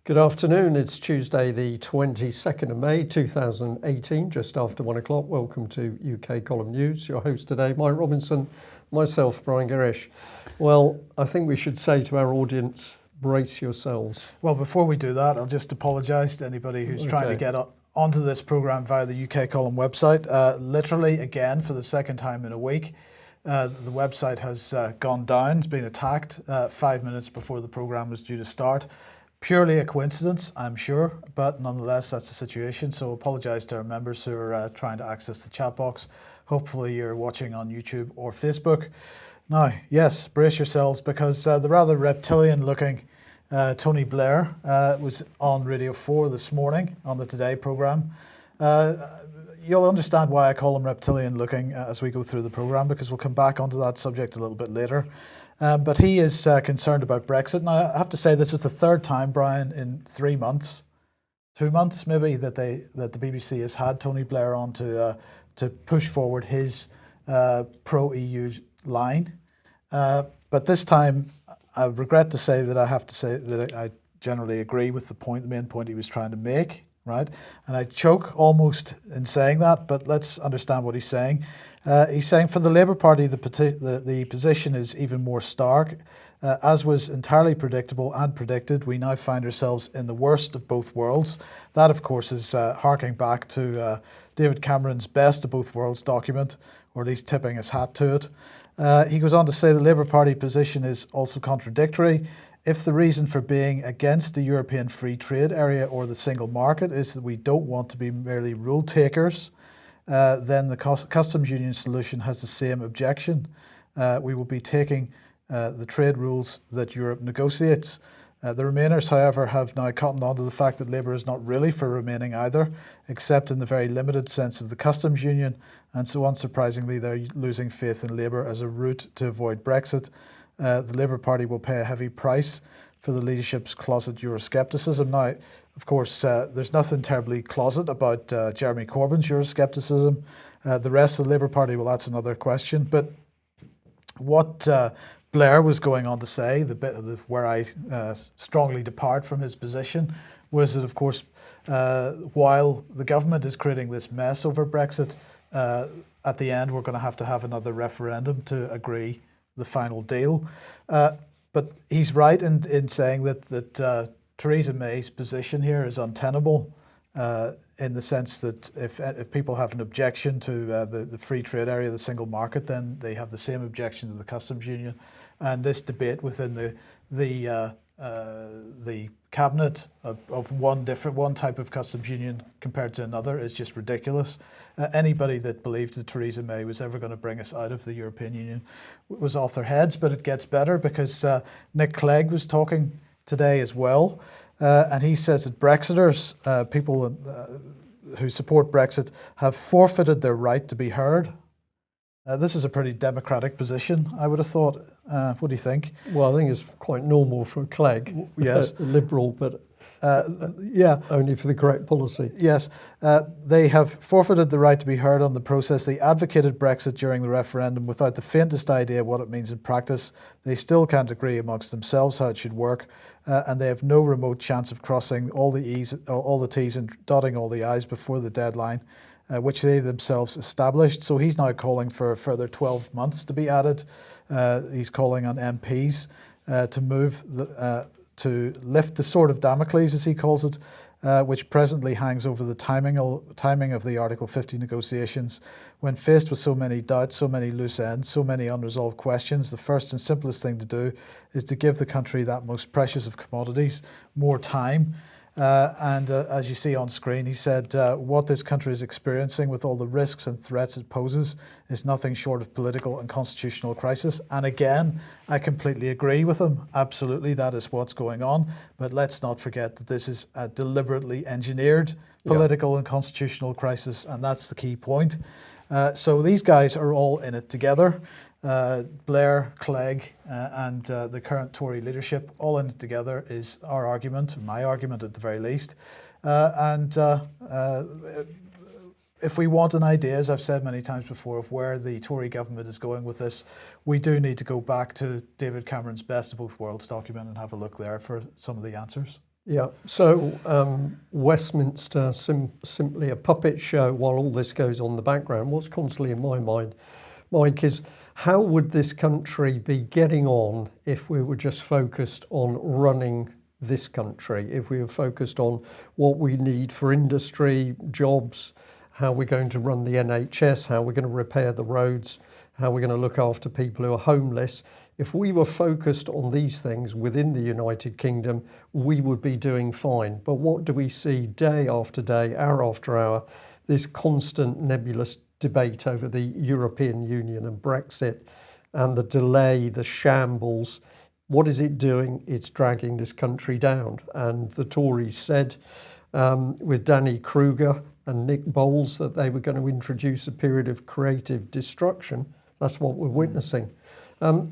Good afternoon, it's Tuesday the 22nd of May 2018, just after 1 o'clock. Welcome to UK Column News. Your host today, Mike Robinson, myself, Brian Gerrish. Well, I think we should say to our audience, brace yourselves. Well, before we do that, I'll just apologise to anybody who's trying to get onto this programme via the UK Column website. Literally, again, for the second time in a week, the website has gone down. It's been attacked 5 minutes before the programme was due to start. Purely a coincidence, I'm sure, but nonetheless, that's the situation. So apologise to our members who are trying to access the chat box. Hopefully you're watching on YouTube or Facebook. Now, yes, brace yourselves, because the rather reptilian-looking Tony Blair was on Radio 4 this morning on the Today programme. You'll understand why I call him reptilian-looking as we go through the programme, because we'll come back onto that subject a little bit later. But he is concerned about Brexit. Now, I have to say this is the third time, Brian, in 3 months, 2 months maybe, that the BBC has had Tony Blair on to push forward his pro-EU line. But this time, I regret to say that I have to say that I generally agree with the main point he was trying to make, right? And I choke almost in saying that, but let's understand what he's saying. He's saying for the Labour Party, the position is even more stark. As was entirely predictable and predicted, we now find ourselves in the worst of both worlds. That, of course, is harking back to David Cameron's best of both worlds document, or at least tipping his hat to it. He goes on to say the Labour Party position is also contradictory. If the reason for being against the European free trade area or the single market is that we don't want to be merely rule takers, then the customs union solution has the same objection. We will be taking the trade rules that Europe negotiates. The Remainers, however, have now cottoned on to the fact that Labour is not really for remaining either, except in the very limited sense of the customs union, and so unsurprisingly they're losing faith in Labour as a route to avoid Brexit. The Labour Party will pay a heavy price for the leadership's closet Euroscepticism. Now, of course, there's nothing terribly closet about Jeremy Corbyn's Euroscepticism. The rest of the Labour Party, well, that's another question. But what Blair was going on to say, the bit where I strongly depart from his position, was that, of course, while the government is creating this mess over Brexit, at the end we're going to have another referendum to agree the final deal. But he's right in saying that Theresa May's position here is untenable in the sense that if people have an objection to the free trade area, the single market, then they have the same objection to the customs union. And this debate within the cabinet of one type of customs union compared to another is just ridiculous. Anybody that believed that Theresa May was ever going to bring us out of the European Union was off their heads. But it gets better, because Nick Clegg was talking today as well, and he says that Brexiters, people who support Brexit, have forfeited their right to be heard. This is a pretty democratic position, I would have thought. What do you think? Well, I think it's quite normal for Clegg. Yes. Liberal, but yeah, only for the correct policy. Yes. They have forfeited the right to be heard on the process. They advocated Brexit during the referendum without the faintest idea what it means in practice. They still can't agree amongst themselves how it should work, and they have no remote chance of crossing all the T's and dotting all the I's before the deadline, which they themselves established. So he's now calling for a further 12 months to be added. He's calling on MPs to lift the sword of Damocles, as he calls it, which presently hangs over the timing of the Article 50 negotiations. When faced with so many doubts, so many loose ends, so many unresolved questions, the first and simplest thing to do is to give the country that most precious of commodities more time. And as you see on screen, he said, what this country is experiencing with all the risks and threats it poses is nothing short of political and constitutional crisis. And again, I completely agree with him. Absolutely, that is what's going on. But let's not forget that this is a deliberately engineered political and constitutional crisis. And that's the key point. So these guys are all in it together. Blair, Clegg, and the current Tory leadership, all in it together, is our argument, my argument at the very least. If we want an idea, as I've said many times before, of where the Tory government is going with this, we do need to go back to David Cameron's Best of Both Worlds document and have a look there for some of the answers. Yeah, so Westminster, simply a puppet show while all this goes on in the background. What's constantly in my mind, Mike, is how would this country be getting on if we were just focused on running this country, if we were focused on what we need for industry, jobs, how we're going to run the NHS, how we're going to repair the roads, how we're going to look after people who are homeless. If we were focused on these things within the United Kingdom, we would be doing fine. But what do we see day after day, hour after hour? This constant nebulous debate over the European Union and Brexit and the delay, the shambles. What is it doing? It's dragging this country down. And the Tories said with Danny Kruger and Nick Bowles that they were going to introduce a period of creative destruction. That's what we're witnessing.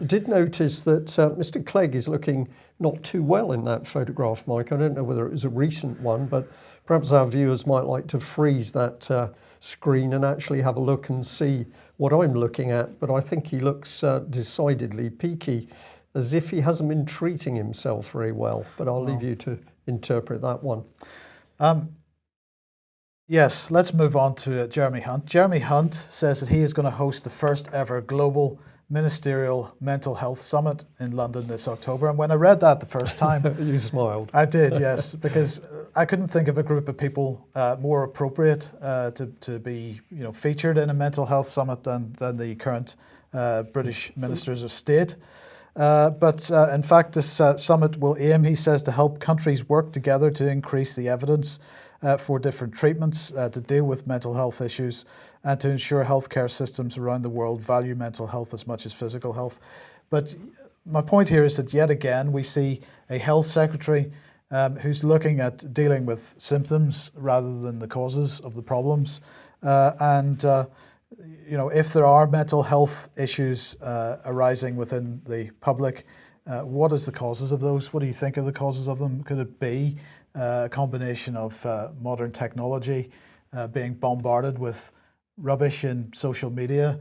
Did notice that Mr. Clegg is looking not too well in that photograph, Mike. I don't know whether it was a recent one, but perhaps our viewers might like to freeze that screen and actually have a look and see what I'm looking at. But I think he looks decidedly peaky, as if he hasn't been treating himself very well. But I'll leave you to interpret that one. Yes, let's move on to Jeremy Hunt. Jeremy Hunt says that he is going to host the first ever global Ministerial Mental Health Summit in London this October. And when I read that the first time... You smiled. I did, yes, because I couldn't think of a group of people more appropriate to be featured in a mental health summit than the current British Ministers of State. But in fact, this summit will aim, he says, to help countries work together to increase the evidence for different treatments to deal with mental health issues and to ensure healthcare systems around the world value mental health as much as physical health. But my point here is that yet again we see a health secretary who's looking at dealing with symptoms rather than the causes of the problems. If there are mental health issues arising within the public, what is the causes of those? What do you think are the causes of them? Could it be a combination of modern technology, being bombarded with rubbish in social media,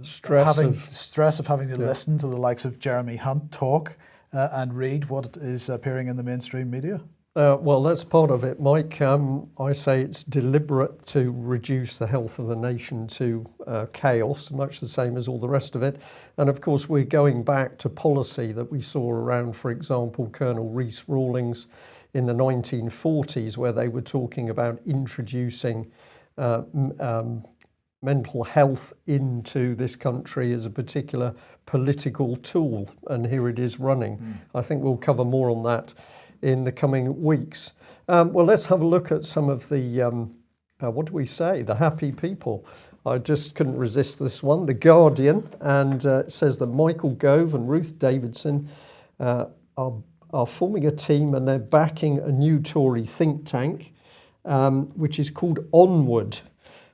stress of having to listen to the likes of Jeremy Hunt talk and read what is appearing in the mainstream media? Well, that's part of it, Mike. I say it's deliberate to reduce the health of the nation to chaos, much the same as all the rest of it. And of course, we're going back to policy that we saw around, for example, Colonel Rees Rawlings in the 1940s, where they were talking about introducing mental health into this country as a particular political tool. And here it is running. I think we'll cover more on that in the coming weeks. Well, let's have a look at some of the, what do we say, the happy people. I just couldn't resist this one. The Guardian, and it says that Michael Gove and Ruth Davidson are forming a team and they're backing a new Tory think tank, which is called Onward.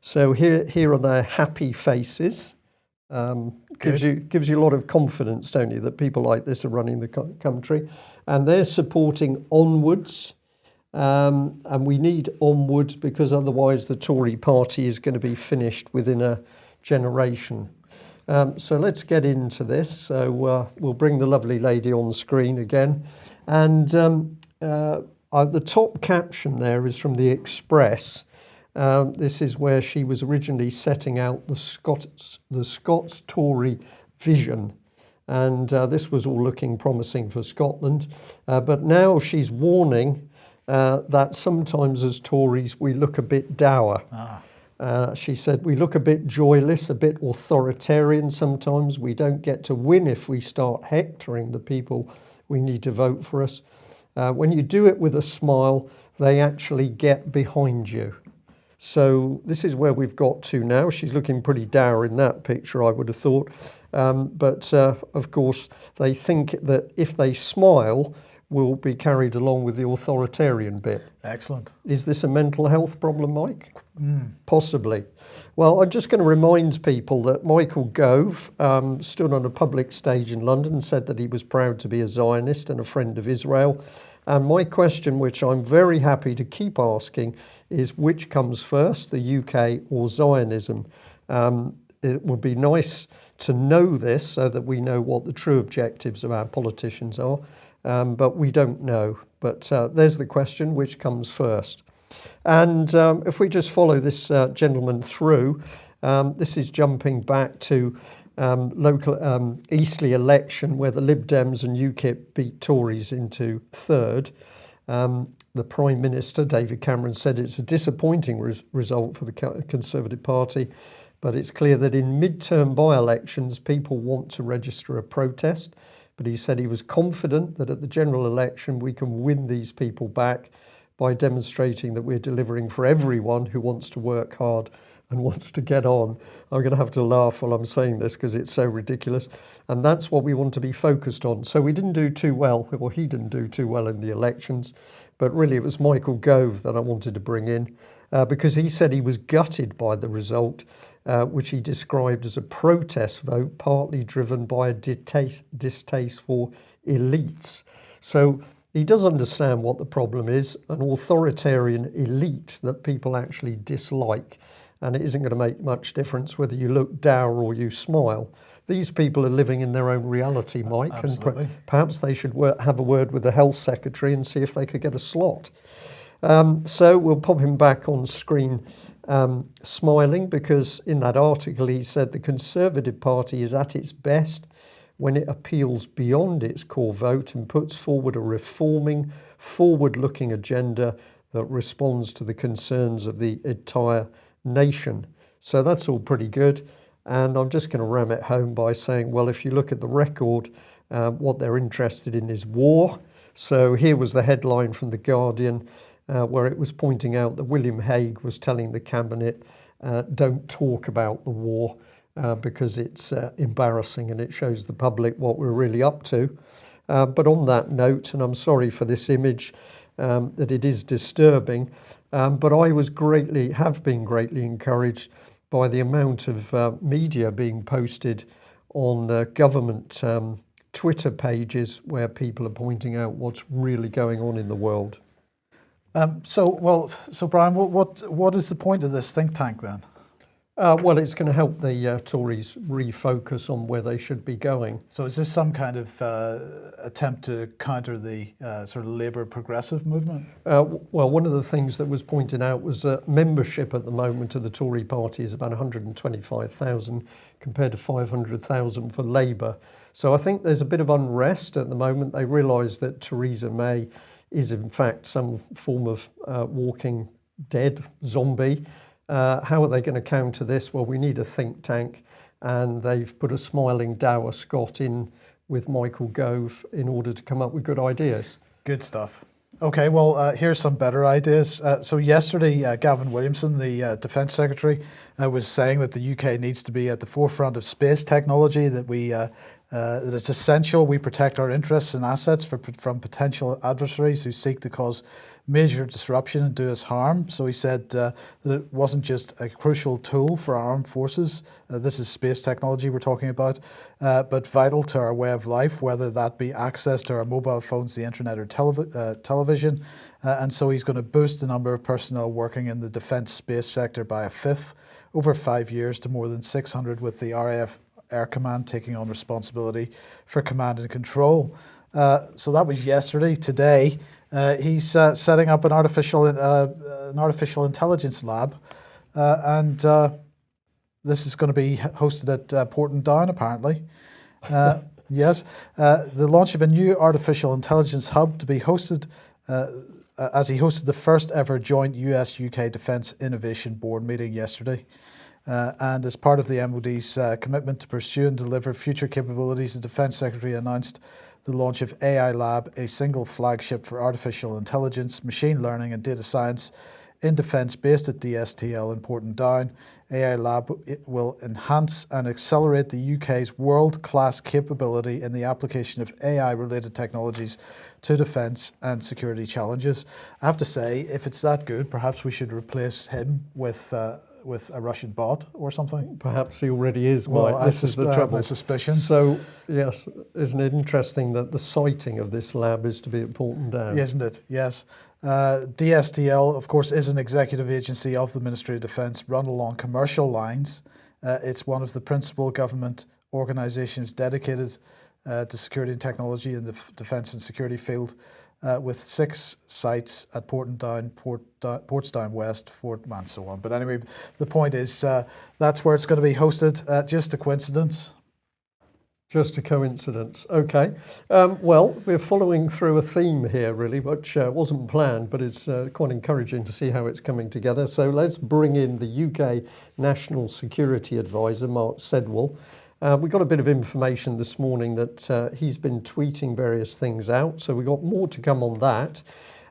So here are their happy faces. Gives you a lot of confidence, don't you, that people like this are running the country. And they're supporting onwards. And we need onwards because otherwise the Tory party is going to be finished within a generation. So let's get into this. So we'll bring the lovely lady on the screen again. And the top caption there is from the Express. This is where she was originally setting out the Scots Tory vision. And this was all looking promising for Scotland. But now she's warning that sometimes as Tories we look a bit dour. She said, we look a bit joyless, a bit authoritarian sometimes. We don't get to win if we start hectoring the people we need to vote for us. When you do it with a smile, they actually get behind you. So this is where we've got to now. She's looking pretty dour in that picture, I would have thought. But of course, they think that if they smile, we'll be carried along with the authoritarian bit. Excellent. Is this a mental health problem, Mike? Possibly. Well, I'm just going to remind people that Michael Gove stood on a public stage in London and said that he was proud to be a Zionist and a friend of Israel. And my question, which I'm very happy to keep asking, is which comes first, the UK or Zionism? It would be nice to know this so that we know what the true objectives of our politicians are. but we don't know. But there's the question, which comes first? And if we just follow this gentleman through, this is jumping back to local Eastleigh election, where the Lib Dems and UKIP beat Tories into third. The Prime Minister, David Cameron, said it's a disappointing result for the Conservative Party, but it's clear that in mid-term by-elections, people want to register a protest. But he said he was confident that at the general election, we can win these people back by demonstrating that we're delivering for everyone who wants to work hard and wants to get on. I'm going to have to laugh while I'm saying this because it's so ridiculous. And that's what we want to be focused on. So we didn't do too well, or he didn't do too well in the elections. But really, it was Michael Gove that I wanted to bring in because he said he was gutted by the result, which he described as a protest vote, partly driven by a distaste for elites. So he does understand what the problem is, an authoritarian elite that people actually dislike. And it isn't going to make much difference whether you look dour or you smile. These people are living in their own reality, Mike, Absolutely. and perhaps they should have a word with the health secretary and see if they could get a slot. So we'll pop him back on screen smiling, because in that article he said the Conservative Party is at its best when it appeals beyond its core vote and puts forward a reforming, forward-looking agenda that responds to the concerns of the entire nation. So that's all pretty good. And I'm just going to ram it home by saying, well, if you look at the record, what they're interested in is war. So here was the headline from The Guardian, where it was pointing out that William Hague was telling the cabinet, don't talk about the war because it's embarrassing and it shows the public what we're really up to. But on that note, and I'm sorry for this image, that it is disturbing, but I have been greatly encouraged by the amount of media being posted on government Twitter pages where people are pointing out what's really going on in the world. So Brian, what is the point of this think tank then? Well, it's going to help the Tories refocus on where they should be going. So is this some kind of attempt to counter the sort of Labour progressive movement? Well, one of the things that was pointed out was that membership at the moment of the Tory party is about 125,000 compared to 500,000 for Labour. So I think there's a bit of unrest at the moment. They realise that Theresa May is in fact some form of walking dead zombie. How are they going to counter this? Well, we need a think tank, and they've put a smiling dour Scot in with Michael Gove in order to come up with good ideas. Good stuff. Okay, well, here's some better ideas. So yesterday, Gavin Williamson, the Defence Secretary, was saying that the UK needs to be at the forefront of space technology, that that it's essential we protect our interests and assets from potential adversaries who seek to cause major disruption and do us harm. So he said that it wasn't just a crucial tool for our armed forces, this is space technology we're talking about, but vital to our way of life, whether that be access to our mobile phones, the internet or television. And so he's going to boost the number of personnel working in the defence space sector by a fifth over 5 years to more than 600, with the RAF Air Command taking on responsibility for command and control. So that was yesterday. Today, he's setting up an artificial intelligence lab, and this is going to be hosted at Porton Down, apparently. Yes, the launch of a new artificial intelligence hub to be hosted as he hosted the first ever joint US-UK Defence Innovation Board meeting yesterday. And as part of the MOD's commitment to pursue and deliver future capabilities, the Defence Secretary announced the launch of AI Lab, a single flagship for artificial intelligence, machine learning and data science in defence based at DSTL in Porton Down. AI Lab will enhance and accelerate the UK's world-class capability in the application of AI-related technologies to defence and security challenges. I have to say, if it's that good, perhaps we should replace him with a Russian bot or something. Perhaps he already is, Mike. Well, this is the trouble. My suspicion. So, yes, isn't it interesting that the siting of this lab is to be at Porton Down? Isn't it? Yes. DSTL, of course, is an executive agency of the Ministry of Defence run along commercial lines. It's one of the principal government organisations dedicated to security and technology in the defence and security field, with 6 sites at Porton, Portsdown West, Forton, and so on. But anyway, the point is that's where it's going to be hosted. Just a coincidence? Just a coincidence. Okay. Well, we're following through a theme here, really, which wasn't planned, but it's quite encouraging to see how it's coming together. So let's bring in the UK National Security Advisor, Mark Sedwill. We got a bit of information this morning that he's been tweeting various things out, so we got more to come on that.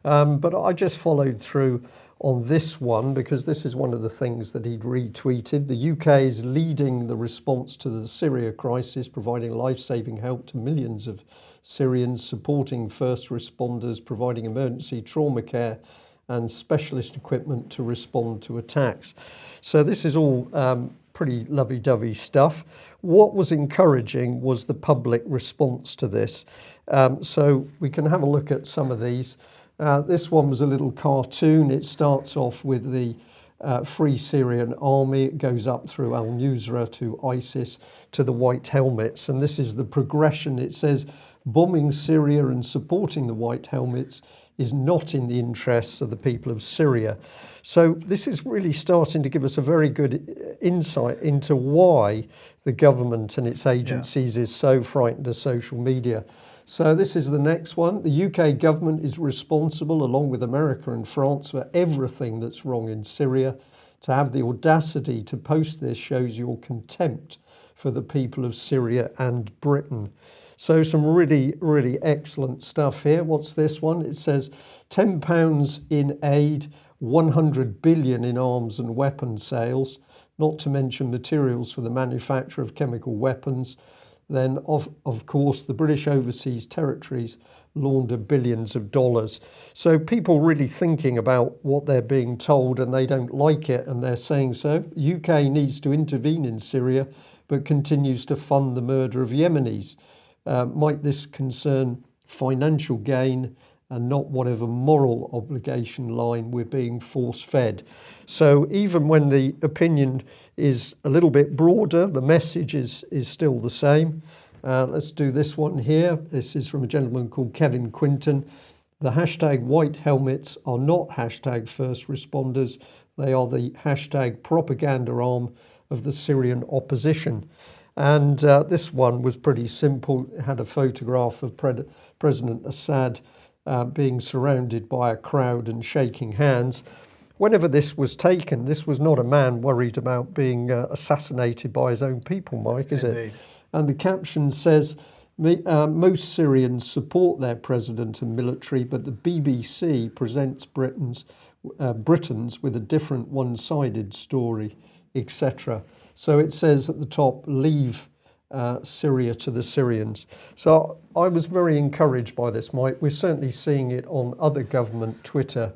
But I just followed through on this one because this is one of the things that he'd retweeted. The UK is leading the response to the Syria crisis, providing life-saving help to millions of Syrians, supporting first responders, providing emergency trauma care and specialist equipment to respond to attacks. So this is all pretty lovey-dovey stuff. What was encouraging was the public response to this. So we can have a look at some of these. This one was a little cartoon. It starts off with the Free Syrian Army. It goes up through al-Nusra to ISIS to the White Helmets. And this is the progression. It says, bombing Syria and supporting the White Helmets is not in the interests of the people of Syria. So this is really starting to give us a very good insight into why the government and its agencies is so frightened of social media. So this is the next one. The UK government is responsible, along with America and France, for everything that's wrong in Syria. To have the audacity to post this shows your contempt for the people of Syria and Britain. So some really, really excellent stuff here. What's this one? It says £10 in aid, 100 billion in arms and weapon sales, not to mention materials for the manufacture of chemical weapons. Then, of course, the British overseas territories launder billions of dollars. So people really thinking about what they're being told and they don't like it and they're saying so. UK needs to intervene in Syria but continues to fund the murder of Yemenis. Might this concern financial gain and not whatever moral obligation line we're being force-fed? So even when the opinion is a little bit broader, the message is still the same. Let's do this one here. This is from a gentleman called Kevin Quinton. The hashtag white helmets are not hashtag first responders. They are the hashtag propaganda arm of the Syrian opposition. And this one was pretty simple. It had a photograph of President Assad being surrounded by a crowd and shaking hands. Whenever this was taken, this was not a man worried about being assassinated by his own people, Mike, is Indeed. it? And the caption says, most Syrians support their president and military, but the BBC presents Britons with a different one-sided story, etc. So it says at the top, leave Syria to the Syrians. So I was very encouraged by this, Mike. We're certainly seeing it on other government Twitter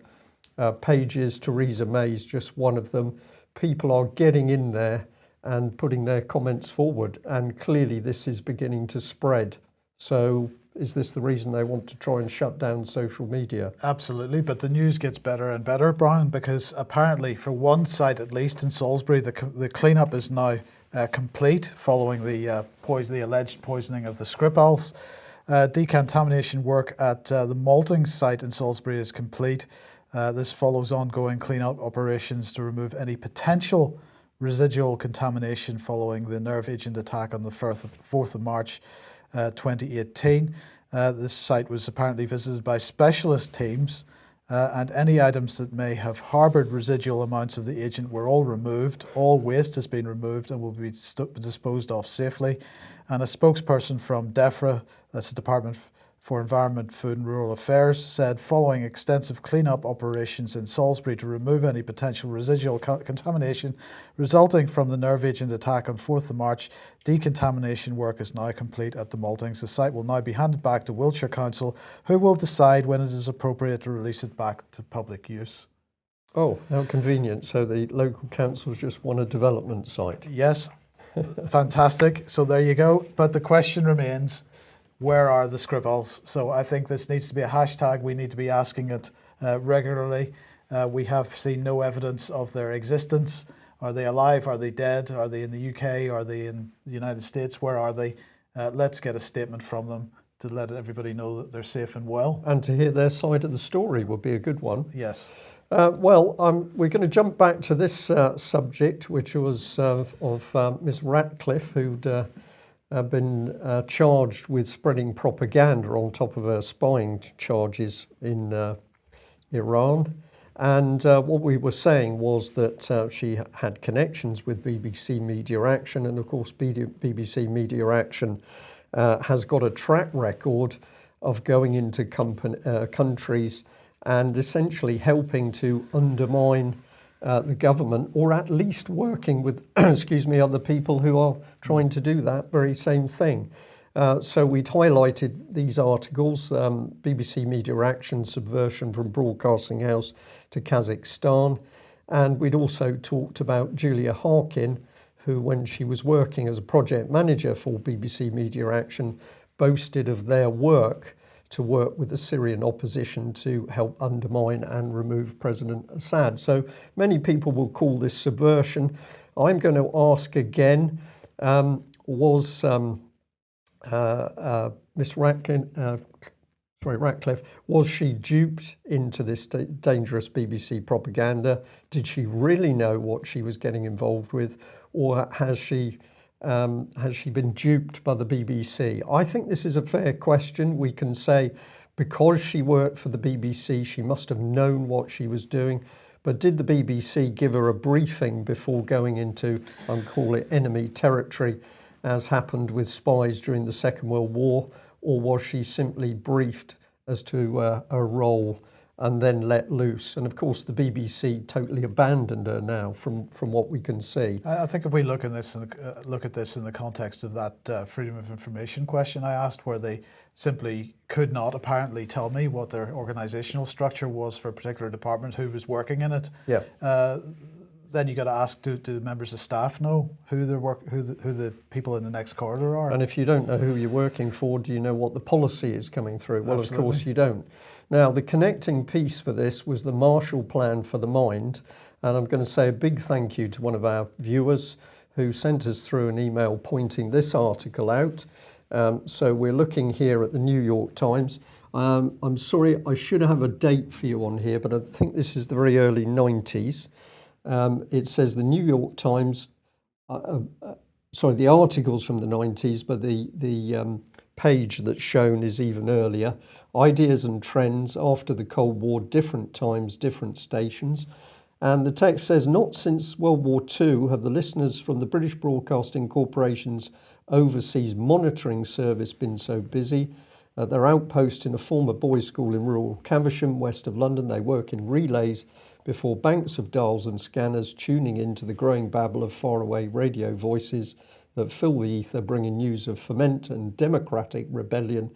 pages. Theresa May's just one of them. People are getting in there and putting their comments forward, and clearly this is beginning to spread. So is this the reason they want to try and shut down social media? Absolutely, but the news gets better and better, Brian, because apparently for one site at least in Salisbury, the cleanup is now complete following the alleged poisoning of the Skripals. Decontamination work at the malting site in Salisbury is complete. This follows ongoing cleanup operations to remove any potential residual contamination following the nerve agent attack on the 4th of March 2018. This site was apparently visited by specialist teams, and any items that may have harboured residual amounts of the agent were all removed. All waste has been removed and will be disposed of safely. And a spokesperson from DEFRA, that's the Department for Environment, Food and Rural Affairs, said following extensive cleanup operations in Salisbury to remove any potential residual contamination resulting from the nerve agent attack on 4th of March, decontamination work is now complete at the maltings. The site will now be handed back to Wiltshire Council, who will decide when it is appropriate to release it back to public use. Oh, how convenient. So the local councils just want a development site. Yes, fantastic. So there you go. But the question remains, where are the Skripals? So I think this needs to be a hashtag. We need to be asking it regularly. We have seen no evidence of their existence. Are they alive? Are they dead? Are they in the UK? Are they in the United States? Where are they? Let's get a statement from them to let everybody know that they're safe and well. And to hear their side of the story would be a good one. Yes. We're going to jump back to this subject, which was of Miss Ratcliffe, who'd been charged with spreading propaganda on top of her spying charges in Iran. And what we were saying was that she had connections with BBC Media Action, and of course BBC Media Action has got a track record of going into countries and essentially helping to undermine the government, or at least working with, other people who are trying to do that very same thing. So we'd highlighted these articles, BBC Media Action, subversion from broadcasting house to Kazakhstan. And we'd also talked about Julia Harkin, who, when she was working as a project manager for BBC Media Action, boasted of their work to work with the Syrian opposition to help undermine and remove President Assad. So many people will call this subversion. I'm going to ask again, was Miss Ratcliffe, was she duped into this dangerous BBC propaganda? Did she really know what she was getting involved with, or has she been duped by the BBC? I think this is a fair question. We can say because she worked for the BBC, she must have known what she was doing. But did the BBC give her a briefing before going into, I'll call it, enemy territory, as happened with spies during the Second World War? Or was she simply briefed as to her role and then let loose? And of course, the BBC totally abandoned her now, from what we can see. I think if we look at this in the context of that freedom of information question I asked, where they simply could not apparently tell me what their organisational structure was for a particular department, who was working in it. Yeah. Then you got to ask: do members of staff know who the people in the next corridor are? And if you don't know who you're working for, do you know what the policy is coming through? Well, Absolutely. Of course you don't. Now, the connecting piece for this was the Marshall Plan for the Mind, and I'm going to say a big thank you to one of our viewers who sent us through an email pointing this article out. So we're looking here at the New York Times. I'm sorry, I should have a date for you on here, but I think this is the very early 90s. It says the New York Times, the article's from the 90s, but the page that's shown is even earlier. Ideas and trends after the Cold War, different times, different stations. And the text says, not since World War II have the listeners from the British Broadcasting Corporation's overseas monitoring service been so busy. At their outpost in a former boys' school in rural Caversham, west of London, they work in relays before banks of dials and scanners, tuning into the growing babble of faraway radio voices that fill the ether, bringing news of ferment and democratic rebellion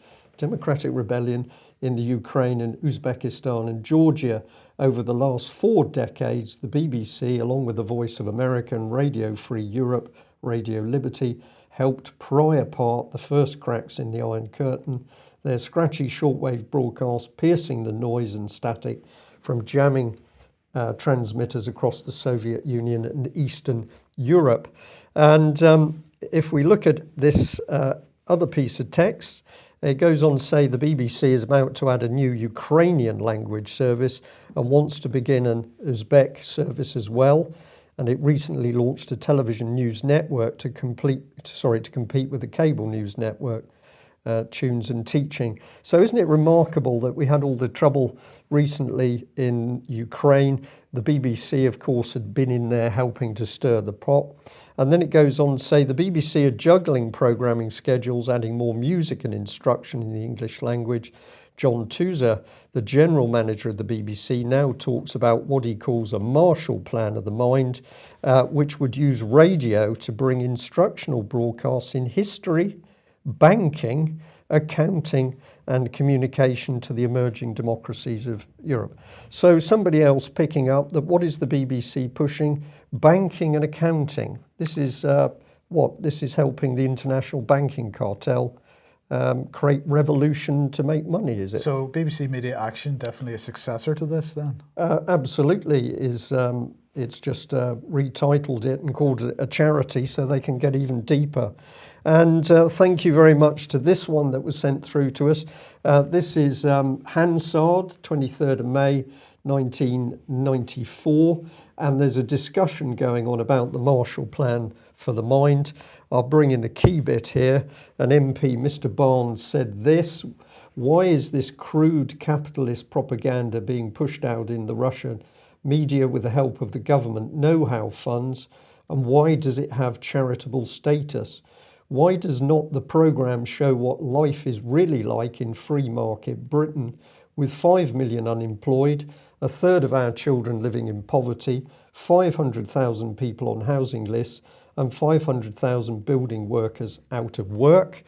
in the Ukraine and Uzbekistan and Georgia. Over the last 4 decades, the BBC, along with the Voice of America and Radio Free Europe, Radio Liberty, helped pry apart the first cracks in the Iron Curtain, their scratchy shortwave broadcasts piercing the noise and static from jamming transmitters across the Soviet Union and Eastern Europe. And if we look at this other piece of text, it goes on to say the BBC is about to add a new Ukrainian language service and wants to begin an Uzbek service as well. And it recently launched a television news network to compete with the cable news network, Tunes and Teaching. So isn't it remarkable that we had all the trouble recently in Ukraine? The BBC, of course, had been in there helping to stir the pot. And then it goes on to say the BBC are juggling programming schedules, adding more music and instruction in the English language. John Tuzer, the general manager of the BBC, now talks about what he calls a Marshall Plan of the Mind, which would use radio to bring instructional broadcasts in history, banking, accounting and communication to the emerging democracies of Europe. So somebody else picking up that what is the BBC pushing? Banking and accounting. This is This is helping the international banking cartel create revolution to make money, is it? So BBC Media Action, definitely a successor to this then? Absolutely is It's just retitled it and called it a charity so they can get even deeper. And thank you very much to this one that was sent through to us. This is Hansard, 23rd of May, 1994. And there's a discussion going on about the Marshall Plan for the mind. I'll bring in the key bit here. An MP, Mr. Barnes, said this: why is this crude capitalist propaganda being pushed out in the Russian media with the help of the government know-how funds, and why does it have charitable status? Why does not the programme show what life is really like in free market Britain, with 5 million unemployed, a third of our children living in poverty, 500,000 people on housing lists, and 500,000 building workers out of work?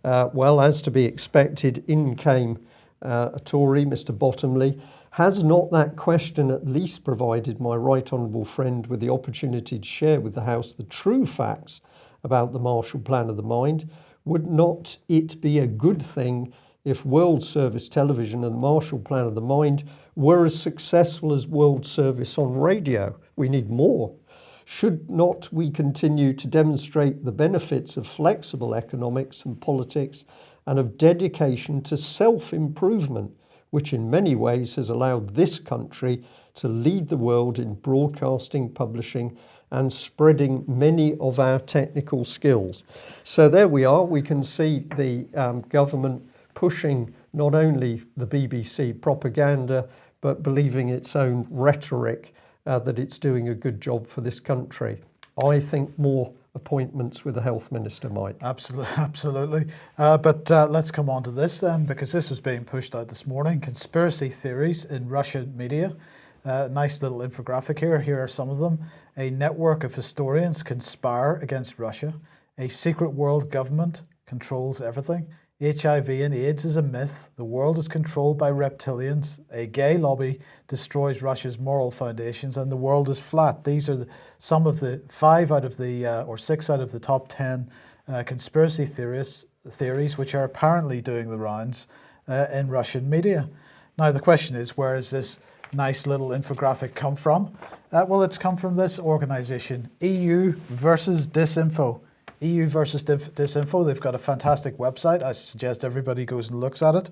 Well, as to be expected, in came a Tory, Mr. Bottomley. Has not that question at least provided my right honourable friend with the opportunity to share with the House the true facts about the Marshall Plan of the Mind? Would not it be a good thing if World Service Television and the Marshall Plan of the Mind were as successful as World Service on radio? We need more. Should not we continue to demonstrate the benefits of flexible economics and politics and of dedication to self-improvement, which in many ways has allowed this country to lead the world in broadcasting, publishing, and spreading many of our technical skills? So there we are. We can see the government pushing not only the BBC propaganda, but believing its own rhetoric that it's doing a good job for this country. I think more appointments with the health minister, Mike. Absolutely. But let's come on to this then, because this was being pushed out this morning. Conspiracy theories in Russian media. Nice little infographic here. Here are some of them. A network of historians conspire against Russia. A secret world government controls everything. HIV and AIDS is a myth. The world is controlled by reptilians. A gay lobby destroys Russia's moral foundations, and the world is flat. These are some of the 6 out of the top 10 conspiracy theories which are apparently doing the rounds in Russian media. Now the question is, where has this nice little infographic come from? Well, it's come from this organisation, EU versus Disinfo. EU versus Disinfo. They've got a fantastic website. I suggest everybody goes and looks at it.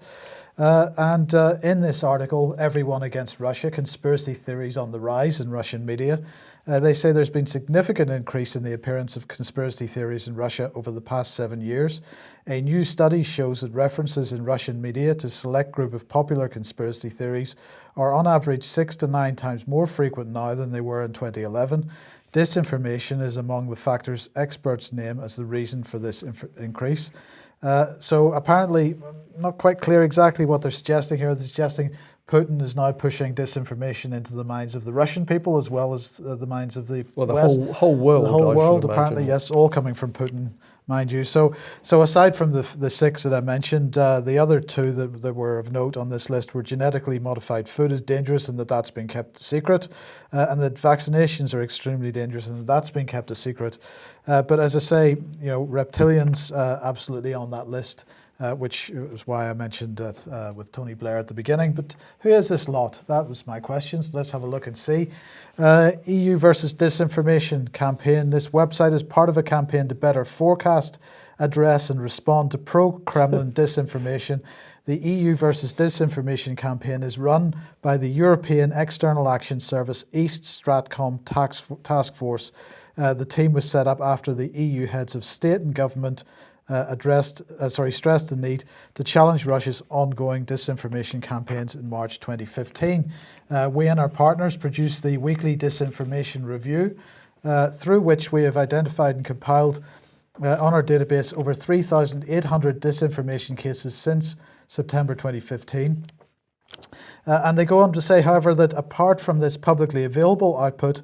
And in this article, Everyone Against Russia, Conspiracy Theories on the Rise in Russian Media, they say there's been significant increase in the appearance of conspiracy theories in Russia over the past 7 years. A new study shows that references in Russian media to a select group of popular conspiracy theories are on average 6 to 9 times more frequent now than they were in 2011. Disinformation is among the factors experts name as the reason for this increase. So apparently, not quite clear exactly what they're suggesting here. They're suggesting Putin is now pushing disinformation into the minds of the Russian people as well as the minds of the West. whole world. The whole world, apparently, imagine. yes, all coming from Putin, mind you. So aside from the 6 that I mentioned, the other 2 that were of note on this list were genetically modified food is dangerous and that's been kept a secret, and that vaccinations are extremely dangerous and that's been kept a secret. But as I say, reptilians absolutely on that list. Which is why I mentioned that with Tony Blair at the beginning. But who is this lot? That was my questions. Let's have a look and see. EU versus Disinformation campaign. This website is part of a campaign to better forecast, address and respond to pro-Kremlin disinformation. The EU versus Disinformation campaign is run by the European External Action Service East Stratcom Task Force. The team was set up after the EU heads of state and government stressed the need to challenge Russia's ongoing disinformation campaigns in March 2015. We and our partners produced the weekly Disinformation Review, through which we have identified and compiled on our database over 3,800 disinformation cases since September 2015. And they go on to say, however, that apart from this publicly available output,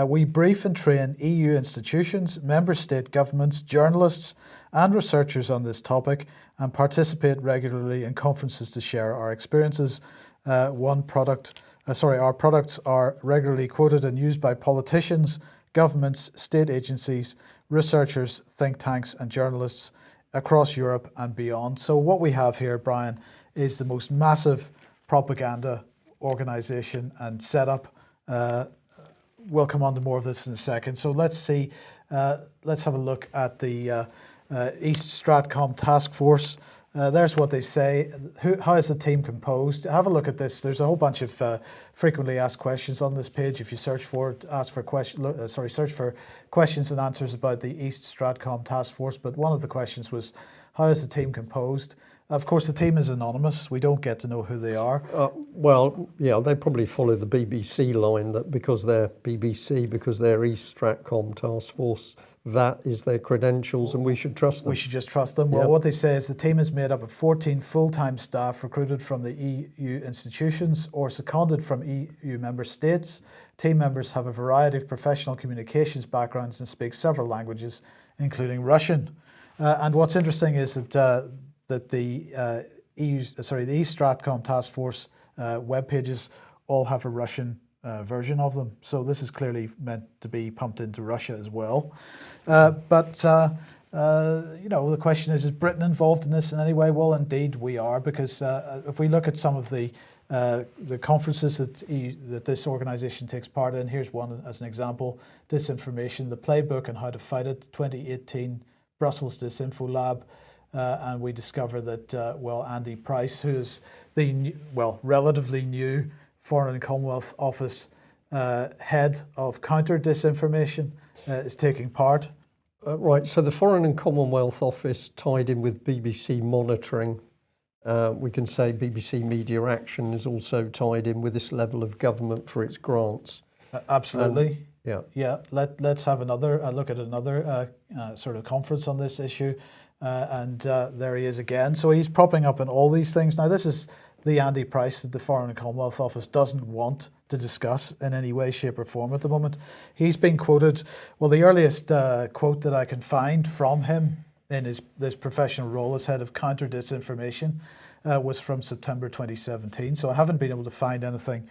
we brief and train EU institutions, member state governments, journalists and researchers on this topic and participate regularly in conferences to share our experiences. Our products are regularly quoted and used by politicians, governments, state agencies, researchers, think tanks and journalists across Europe and beyond. So what we have here, Brian, is the most massive propaganda organisation and setup we'll come on to more of this in a second. So let's see. Let's have a look at the East Stratcom Task Force. There's what they say. How is the team composed? Have a look at this. There's a whole bunch of frequently asked questions on this page. If you search for it, search for questions and answers about the East Stratcom Task Force. But one of the questions was, how is the team composed? Of course, the team is anonymous. We don't get to know who they are. Well, yeah, they probably follow the BBC line that because they're BBC, because they're East Stratcom Task Force, that is their credentials and we should trust them. We should just trust them. Well, what they say is the team is made up of 14 full-time staff recruited from the EU institutions or seconded from EU member states. Team members have a variety of professional communications backgrounds and speak several languages, including Russian. And what's interesting is that the East Stratcom Task Force web pages all have a Russian version of them. So this is clearly meant to be pumped into Russia as well. But the question is Britain involved in this in any way? Well, indeed we are, because if we look at some of the conferences that this organisation takes part in, here's one as an example: Disinformation, the Playbook on How to Fight It, 2018 Brussels Disinfo Lab. And we discover that, Andy Price, who's the relatively new Foreign and Commonwealth Office head of counter disinformation, is taking part. Right, so the Foreign and Commonwealth Office tied in with BBC monitoring. We can say BBC Media Action is also tied in with this level of government for its grants. Absolutely. Yeah. Let's have another look at another sort of conference on this issue. And there he is again. So he's propping up in all these things. Now, this is the Andy Price that the Foreign and Commonwealth Office doesn't want to discuss in any way, shape or form at the moment. He's been quoted, well, the earliest quote that I can find from him in this professional role as head of counter disinformation was from September 2017. So I haven't been able to find anything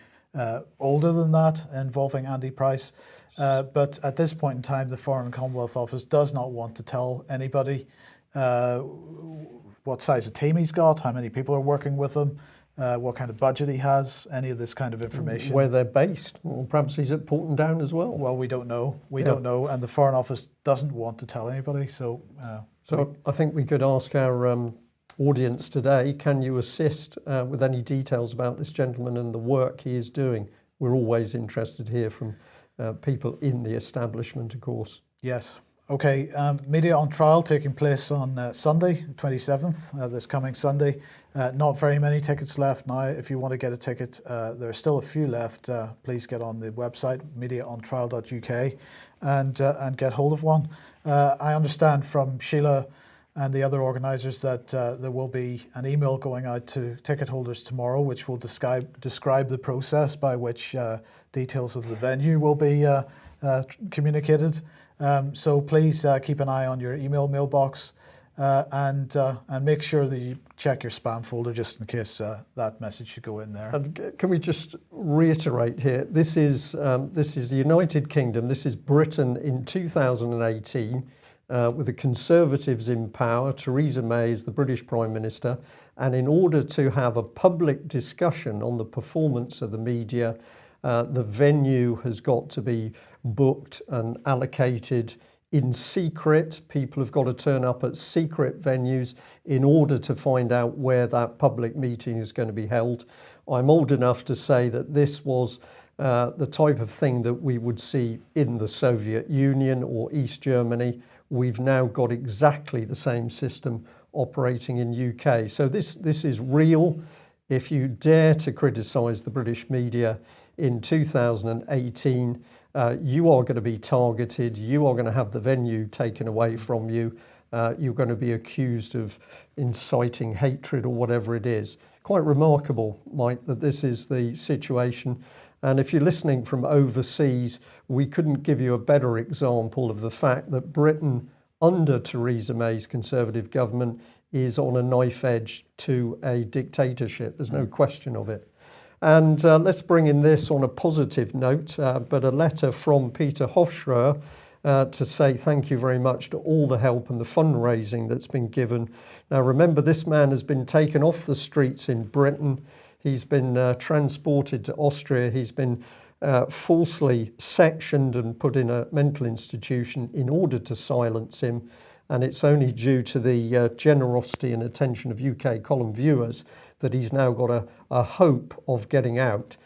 older than that involving Andy Price. But at this point in time, the Foreign and Commonwealth Office does not want to tell anybody what size of team he's got, how many people are working with him, what kind of budget he has, any of this kind of information. Where they're based. Well, perhaps he's at Porton Down as well. Well, we don't know. We don't know, and the Foreign Office doesn't want to tell anybody. So I think we could ask our audience today, can you assist with any details about this gentleman and the work he is doing? We're always interested here from people in the establishment, of course. Yes. Okay, media on trial taking place on Sunday, the 27th, this coming Sunday. Not very many tickets left now. If you want to get a ticket, there are still a few left. Please get on the website, mediaontrial.uk, and get hold of one. I understand from Sheila and the other organisers that there will be an email going out to ticket holders tomorrow, which will describe the process by which details of the venue will be communicated. So please keep an eye on your email mailbox and make sure that you check your spam folder just in case that message should go in there. And can we just reiterate here? This is the United Kingdom. This is Britain in 2018 with the Conservatives in power. Theresa May is the British Prime Minister, and in order to have a public discussion on the performance of the media, the venue has got to be booked and allocated in secret. People have got to turn up at secret venues in order to find out where that public meeting is going to be held. I'm old enough to say that this was the type of thing that we would see in the Soviet Union or East Germany. We've now got exactly the same system operating in UK. So this is real. If you dare to criticise the British media in 2018, you are going to be targeted, you are going to have the venue taken away from you, you're going to be accused of inciting hatred or whatever it is. Quite remarkable, Mike, that this is the situation. And if you're listening from overseas, we couldn't give you a better example of the fact that Britain, under Theresa May's Conservative government, is on a knife edge to a dictatorship. There's no question of it. And let's bring in this on a positive note, but a letter from Peter Hofschröer to say thank you very much to all the help and the fundraising that's been given. Now remember, this man has been taken off the streets in Britain. He's been transported to Austria. He's been falsely sectioned and put in a mental institution in order to silence him. And it's only due to the generosity and attention of UK column viewers that he's now got a hope of getting out.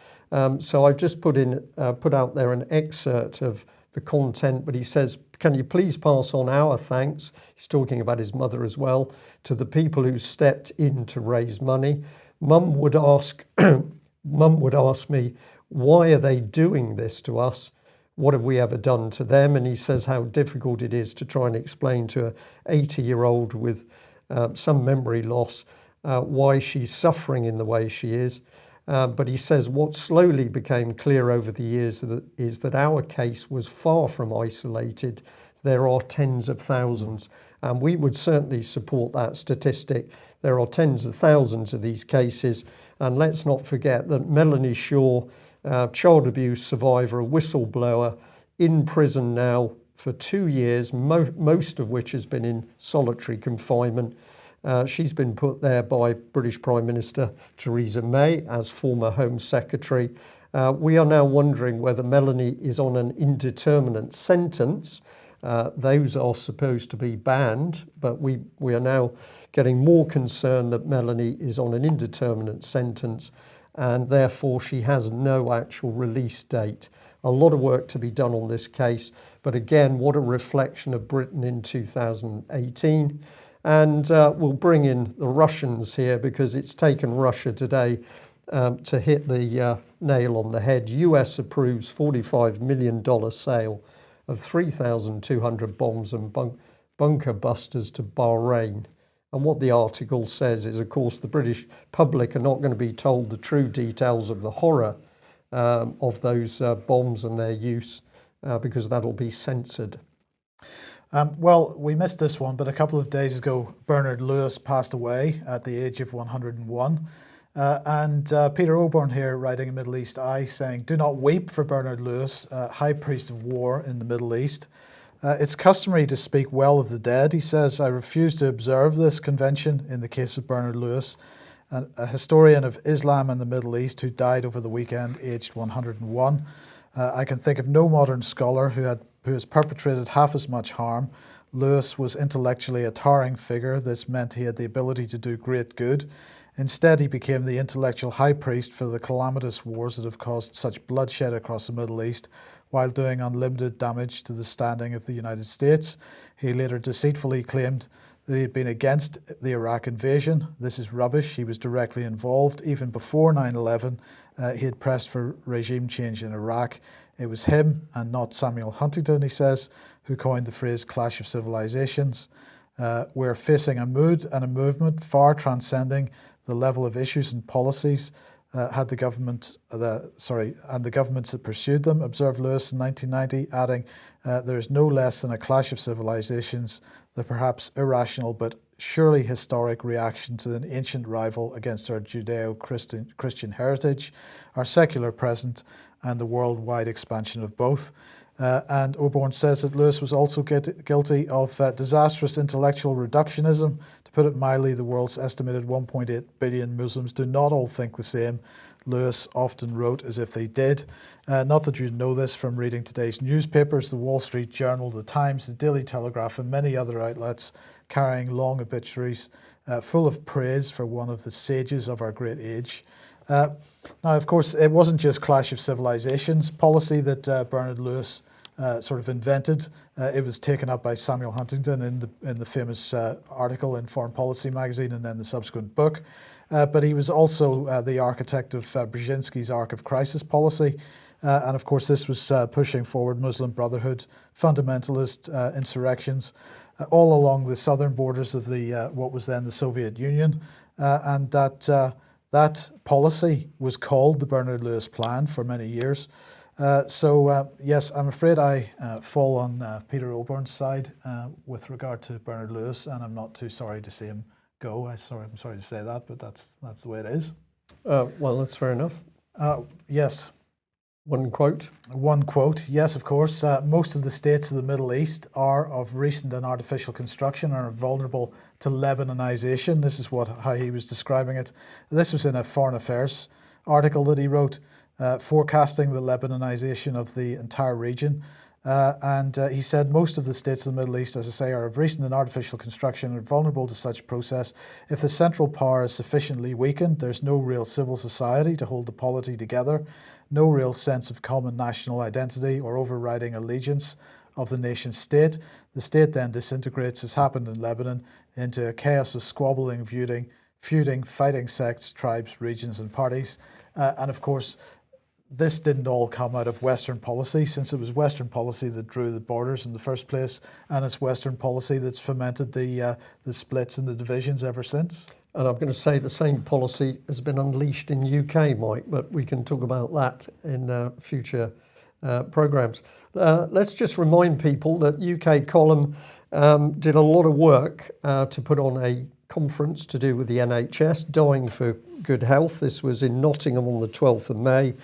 So I've just put out there an excerpt of the content, but he says, "Can you please pass on our thanks," he's talking about his mother as well, "to the people who stepped in to raise money. Mum would ask me, why are they doing this to us? What have we ever done to them?" And he says how difficult it is to try and explain to an 80-year-old with some memory loss why she's suffering in the way she is. But he says what slowly became clear over the years is that our case was far from isolated. There are tens of thousands, and we would certainly support that statistic. There are tens of thousands of these cases, and let's not forget that Melanie Shaw, child abuse survivor, a whistleblower, in prison now for 2 years, most of which has been in solitary confinement. She's been put there by British Prime Minister Theresa May as former Home Secretary. We are now wondering whether Melanie is on an indeterminate sentence. Those are supposed to be banned, but we are now getting more concerned that Melanie is on an indeterminate sentence, and therefore she has no actual release date. A lot of work to be done on this case, but again, what a reflection of Britain in 2018. And we'll bring in the Russians here because it's taken Russia today to hit the nail on the head. US approves $45 million sale of 3,200 bombs and bunker busters to Bahrain. And what the article says is, of course, the British public are not going to be told the true details of the horror of those bombs and their use because that'll be censored. Well, we missed this one, but a couple of days ago, Bernard Lewis passed away at the age of 101. And Peter Oborne here, writing in Middle East Eye, saying, "Do not weep for Bernard Lewis, High Priest of War in the Middle East. It's customary to speak well of the dead," he says. "I refuse to observe this convention in the case of Bernard Lewis, a historian of Islam and the Middle East who died over the weekend, aged 101. I can think of no modern scholar who has perpetrated half as much harm. Lewis was intellectually a towering figure. This meant he had the ability to do great good. Instead, he became the intellectual high priest for the calamitous wars that have caused such bloodshed across the Middle East, while doing unlimited damage to the standing of the United States. He later deceitfully claimed that he had been against the Iraq invasion. This is rubbish. He was directly involved. Even before 9/11, he had pressed for regime change in Iraq. It was him and not Samuel Huntington," he says, "who coined the phrase clash of civilizations. We're facing a mood and a movement far transcending the level of issues and policies and the governments that pursued them," observed Lewis in 1990, adding, "There is no less than a clash of civilizations, the perhaps irrational but surely historic reaction to an ancient rival against our Judeo-Christian heritage, our secular present, and the worldwide expansion of both." And Oborne says that Lewis was also guilty of disastrous intellectual reductionism. To put it mildly, the world's estimated 1.8 billion Muslims do not all think the same. Lewis often wrote as if they did. Not that you know this from reading today's newspapers, the Wall Street Journal, the Times, the Daily Telegraph, and many other outlets carrying long obituaries full of praise for one of the sages of our great age. Now, of course, it wasn't just clash of civilizations policy that Bernard Lewis sort of invented. It was taken up by Samuel Huntington in the famous article in Foreign Policy magazine and then the subsequent book. But he was also the architect of Brzezinski's Arc of Crisis policy. And of course, this was pushing forward Muslim Brotherhood, fundamentalist insurrections all along the southern borders of the what was then the Soviet Union. And that policy was called the Bernard Lewis Plan for many years. Yes, I'm afraid I fall on Peter Oborne's side with regard to Bernard Lewis, and I'm not too sorry to see him go. I'm sorry to say that, but that's the way it is. Well, that's fair enough. Yes. One quote. One quote. Yes, of course. Most of the states of the Middle East are of recent and artificial construction and are vulnerable to Lebanonization. This is how he was describing it. This was in a Foreign Affairs article that he wrote. forecasting the Lebanonization of the entire region. And he said most of the states of the Middle East, as I say, are of recent and artificial construction and are vulnerable to such process. If the central power is sufficiently weakened, there's no real civil society to hold the polity together, no real sense of common national identity or overriding allegiance of the nation state. The state then disintegrates, as happened in Lebanon, into a chaos of squabbling, feuding, fighting sects, tribes, regions and parties. And of course, this didn't all come out of Western policy, since it was Western policy that drew the borders in the first place, and it's Western policy that's fomented the splits and the divisions ever since. And I'm going to say the same policy has been unleashed in UK, Mike, but we can talk about that in future programmes. Let's just remind people that UK Column did a lot of work to put on a conference to do with the NHS, Dying for Good Health. This was in Nottingham on the 12th of May.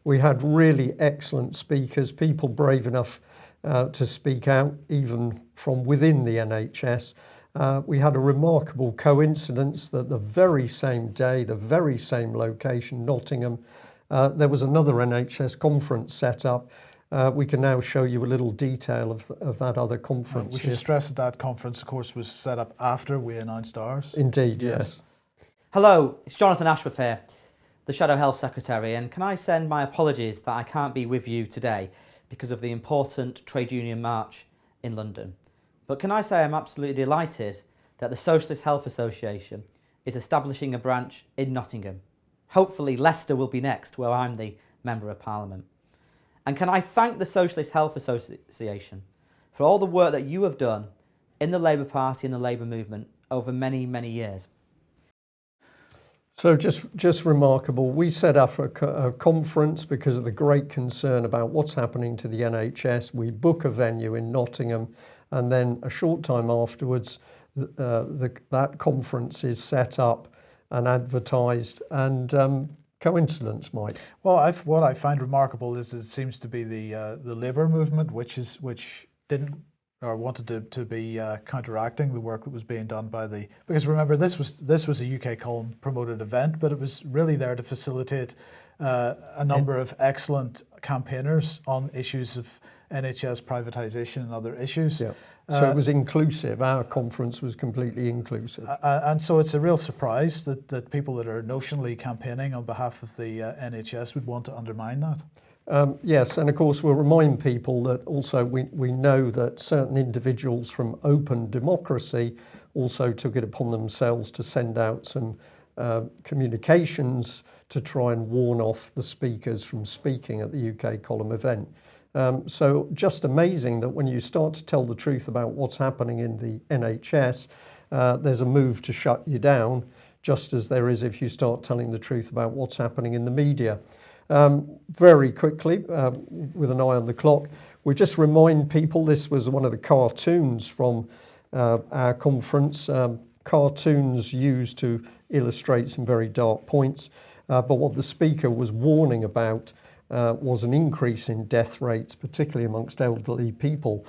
We had really excellent speakers, people brave enough to speak out, even from within the NHS. We had a remarkable coincidence that the very same day, the very same location, Nottingham, there was another NHS conference set up. We can now show you a little detail of that other conference. We should stress that conference, of course, was set up after we announced ours. Indeed, yes. Hello, it's Jonathan Ashworth here, the Shadow Health Secretary, and can I send my apologies that I can't be with you today because of the important trade union march in London. But can I say I'm absolutely delighted that the Socialist Health Association is establishing a branch in Nottingham. Hopefully Leicester will be next, where I'm the Member of Parliament. And can I thank the Socialist Health Association for all the work that you have done in the Labour Party and the Labour movement over many, many years. So just remarkable. We set up a conference because of the great concern about what's happening to the NHS. We book a venue in Nottingham, and then a short time afterwards, that conference is set up and advertised. And coincidence, Mike? Well, what I find remarkable is it seems to be the Labour movement, which didn't or wanted to be counteracting the work that was being done by because remember this was a UK Column promoted event, but it was really there to facilitate a number of excellent campaigners on issues of NHS privatisation and other issues. Yeah. So it was inclusive. Our conference was completely inclusive. And so it's a real surprise that people that are notionally campaigning on behalf of the NHS would want to undermine that. Yes, and of course we'll remind people that also we know that certain individuals from Open Democracy also took it upon themselves to send out some communications to try and warn off the speakers from speaking at the UK Column event. So just amazing that when you start to tell the truth about what's happening in the NHS, there's a move to shut you down, just as there is if you start telling the truth about what's happening in the media. Very quickly, with an eye on the clock, we just remind people this was one of the cartoons from our conference, cartoons used to illustrate some very dark points, but what the speaker was warning about was an increase in death rates, particularly amongst elderly people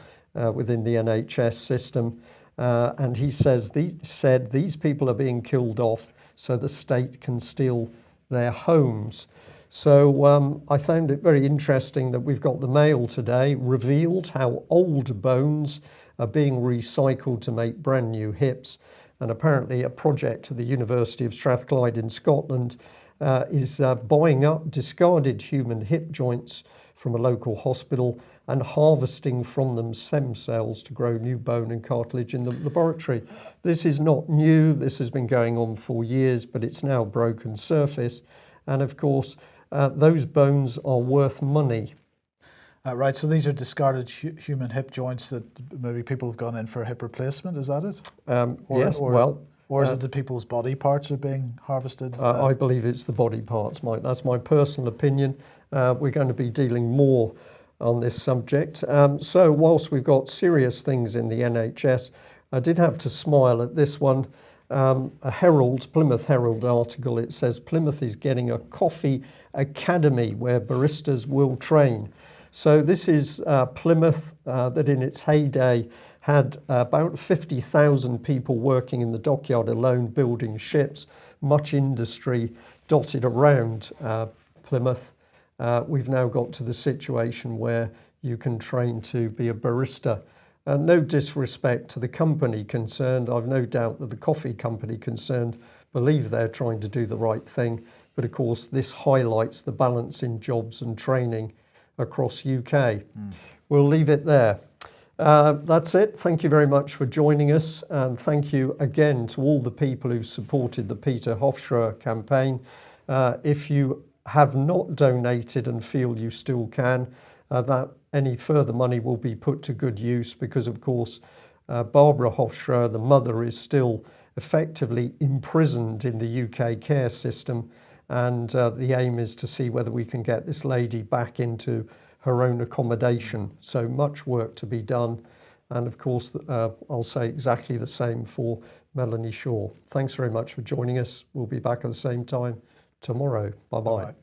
within the NHS system. And he said these people are being killed off so the state can steal their homes. So I found it very interesting that we've got the Mail today revealed how old bones are being recycled to make brand new hips. And apparently a project at the University of Strathclyde in Scotland is buying up discarded human hip joints from a local hospital and harvesting from them stem cells to grow new bone and cartilage in the laboratory. This is not new, this has been going on for years, but it's now broken surface. And of course, those bones are worth money. Right, so these are discarded human hip joints that maybe people have gone in for a hip replacement, is that it? Yes, Or is it that people's body parts are being harvested? I believe it's the body parts, Mike. That's my personal opinion. We're going to be dealing more on this subject. So whilst we've got serious things in the NHS, I did have to smile at this one. A Plymouth Herald article, it says Plymouth is getting a coffee academy where baristas will train. So this is Plymouth that in its heyday had about 50,000 people working in the dockyard alone, building ships, much industry dotted around Plymouth. we've now got to the situation where you can train to be a barista. No disrespect to the company concerned. I've no doubt that the coffee company concerned believe they're trying to do the right thing. But of course, this highlights the balance in jobs and training across UK. We'll leave it there. That's it. Thank you very much for joining us. And thank you again to all the people who supported the Peter Hofschröer campaign. If you have not donated and feel you still can, that any further money will be put to good use, because of course Barbara Hofschröer, the mother, is still effectively imprisoned in the UK care system, and the aim is to see whether we can get this lady back into her own accommodation. So much work to be done, and of course I'll say exactly the same for Melanie Shaw. Thanks very much for joining us. We'll be back at the same time tomorrow. Bye-bye.